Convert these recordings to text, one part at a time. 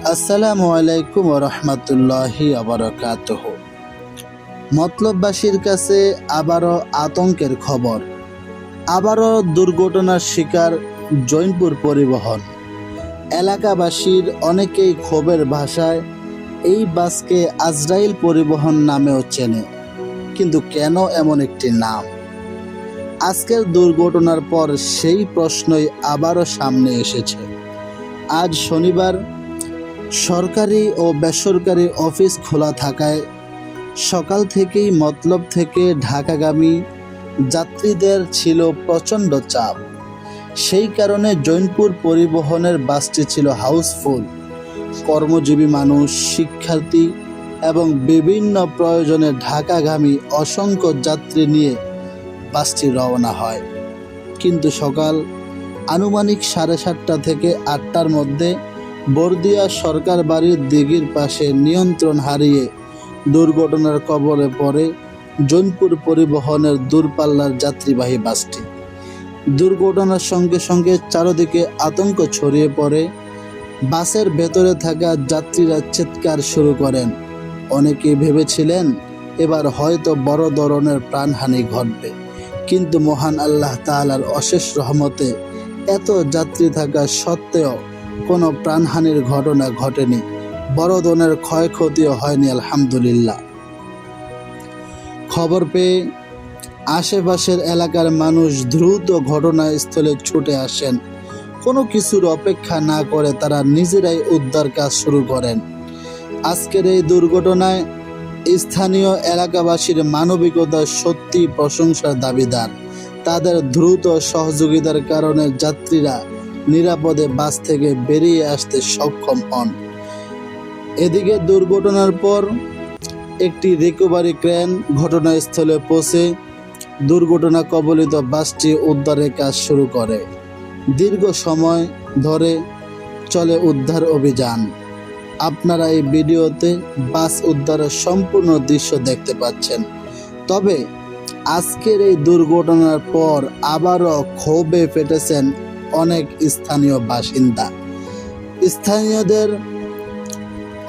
আসসালামু আলাইকুম ওয়া রাহমাতুল্লাহি ওয়া বারাকাতুহু। মতলববাসীর কাছে আবারও আতঙ্কের খবর। আবারও দুর্ঘটনার শিকার জৈনপুর পরিবহন। এলাকাবাসীর অনেকেই ক্ষোভের ভাষায় এই বাসকে আজরাইল পরিবহন নামেও চেনে। কিন্তু কেন এমন একটি নাম? আজকের দুর্ঘটনার পর সেই প্রশ্নই আবারও সামনে এসেছে। আজ শনিবার সরকারি ও বেসরকারি অফিস খোলা থাকায় সকাল থেকেই মতলব থেকে ঢাকাগামী যাত্রীদের ছিল প্রচণ্ড চাপ। সেই কারণে জৈনপুর পরিবহনের বাসটি ছিল হাউসফুল। কর্মজীবী মানুষ, শিক্ষার্থী এবং বিভিন্ন প্রয়োজনে ঢাকাগামী অসংখ্য যাত্রী নিয়ে বাসটি রওনা হয়। কিন্তু সকাল আনুমানিক 7:30 থেকে 8টার মধ্যে বরদিয়া সরকার বাড়ির দিঘির পাশে নিয়ন্ত্রণ হারিয়ে দুর্ঘটনার কবলে পড়ে জৈনপুর পরিবহনের দূরপাল্লার যাত্রীবাহী বাসটি। দুর্ঘটনার সঙ্গে সঙ্গে চারদিকে আতঙ্ক ছড়িয়ে পড়ে। বাসের ভেতরে থাকা যাত্রীরা চিৎকার শুরু করেন। অনেকেই ভেবেছিলেন এবার হয়তো বড় ধরনের প্রাণহানি ঘটবে, কিন্তু মহান আল্লাহ তাআলার অশেষ রহমতে এত যাত্রী থাকা সত্ত্বেও কোনো প্রাণহানির ঘটনা ঘটেনি। বড় ধরনের ক্ষয়ক্ষতিও হয়নি, আলহামদুলিল্লাহ। খবর পেয়ে আশেপাশের এলাকার মানুষ দ্রুত ঘটনাস্থলে ছুটে আসেন। কোনো কিছুর অপেক্ষা না করে তারা নিজেরাই উদ্ধার কাজ শুরু করেন। আজকের এই দুর্ঘটনায় স্থানীয় এলাকাবাসীর মানবিকতা সত্যি প্রশংসার দাবিদার। তাদের দ্রুত সহযোগিতার কারণে যাত্রীরা নিরাপদে বাস থেকে বেরিয়ে আসতে সক্ষম হন। এদিকে দুর্ঘটনার পর একটি রিকভারি ক্রেন ঘটনাস্থলে পৌঁছে দুর্ঘটনা কবলিত বাসটি উদ্ধারের কাজ শুরু করে। দীর্ঘ সময় ধরে চলে উদ্ধার অভিযান। আপনারা এই ভিডিওতে বাস উদ্ধারের সম্পূর্ণ দৃশ্য দেখতে পাচ্ছেন। তবে আজকের এই দুর্ঘটনার পর আবারও ক্ষোভে ফেটেছেন অনেক স্থানীয় বাসিন্দা। স্থানীয়দের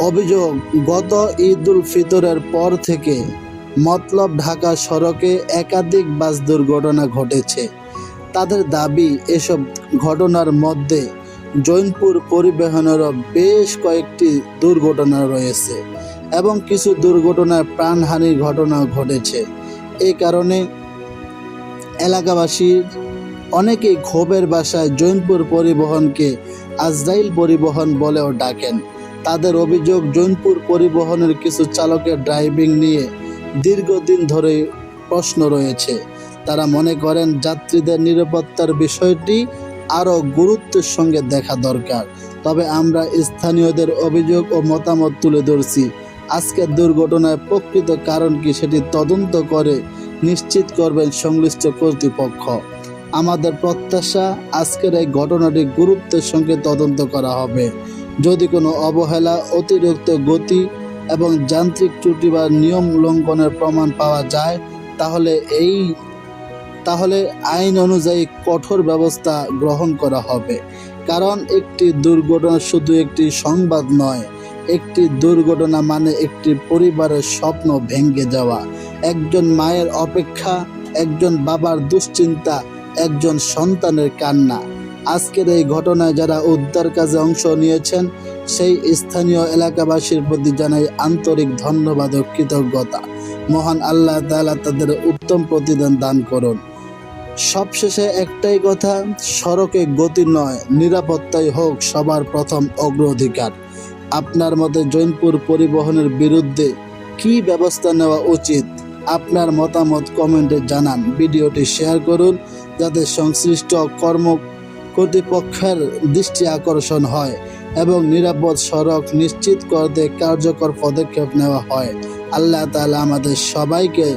অভিযোগ, গত ঈদ উল ফিতরের পর থেকে মতলব ঢাকা সড়কে একাধিক বাস দুর্ঘটনা ঘটেছে। তাদের দাবি, এসব ঘটনার মধ্যে জৈনপুর পরিবহনেরও বেশ কয়েকটি দুর্ঘটনা রয়েছে এবং কিছু দুর্ঘটনায় প্রাণহানির ঘটনা ঘটেছে। এই কারণে এলাকাবাসীর অনেকেই ক্ষোভের ভাষায় জৈনপুর পরিবহনকে আজরাইল পরিবহন বলেও ডাকেন। তাদের অভিযোগ, জৈনপুর পরিবহনের কিছু চালকের ড্রাইভিং নিয়ে দীর্ঘদিন ধরে প্রশ্ন রয়েছে। তারা মনে করেন যাত্রীদের নিরাপত্তার বিষয়টি আরও গুরুত্বের সঙ্গে দেখা দরকার। তবে আমরা স্থানীয়দের অভিযোগ ও মতামত তুলে ধরছি। আজকের দুর্ঘটনার প্রকৃত কারণ কি সেটি তদন্ত করে নিশ্চিত করবেন সংশ্লিষ্ট কর্তৃপক্ষ। আমাদের প্রত্যাশা, আজকের এই ঘটনাটি গুরুত্বের সঙ্গে তদন্ত করা হবে। যদি কোনো অবহেলা, অতিরিক্ত গতি এবং যান্ত্রিক ত্রুটি বা নিয়ম লঙ্ঘনের প্রমাণ পাওয়া যায় তাহলে আইন অনুযায়ী কঠোর ব্যবস্থা গ্রহণ করা হবে। কারণ একটি দুর্ঘটনা শুধু একটি সংবাদ নয়, একটি দুর্ঘটনা মানে একটি পরিবারের স্বপ্ন ভেঙে যাওয়া, একজন মায়ের অপেক্ষা, একজন বাবার দুশ্চিন্তা, একজন সন্তানের কান্না। আজকের এই ঘটনায় যারা উদ্ধার কাজে অংশ নিয়েছেন সেই স্থানীয় এলাকাবাসীর প্রতি জানাই আন্তরিক ধন্যবাদ ও কৃতজ্ঞতা। মহান আল্লাহ তাআলা তাদের উত্তম প্রতিদান দান করুন। সবশেষে একটাই কথা, সড়কে গতি নয়, নিরাপত্তাই হোক সবার প্রথম অগ্রাধিকার। আপনার মতে জৈনপুর পরিবহনের বিরুদ্ধে কী ব্যবস্থা নেওয়া উচিত? আপনার মতামত কমেন্টে জানান। ভিডিওটি শেয়ার করুন যাতে সংশ্লিষ্ট কর্তৃপক্ষের দৃষ্টি আকর্ষণ হয় এবং নিরাপদ সড়ক নিশ্চিত করতে কার্যকর পদক্ষেপ নেওয়া হয়। আল্লাহ তাআলা আমাদের সবাইকে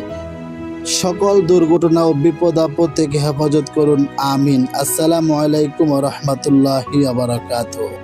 সকল দুর্ঘটনা ও বিপদ আপদ থেকে হেফাজত করুন, আমিন। আসসালামু আলাইকুম ওয়া রাহমাতুল্লাহি ওয়া বারাকাতুহু।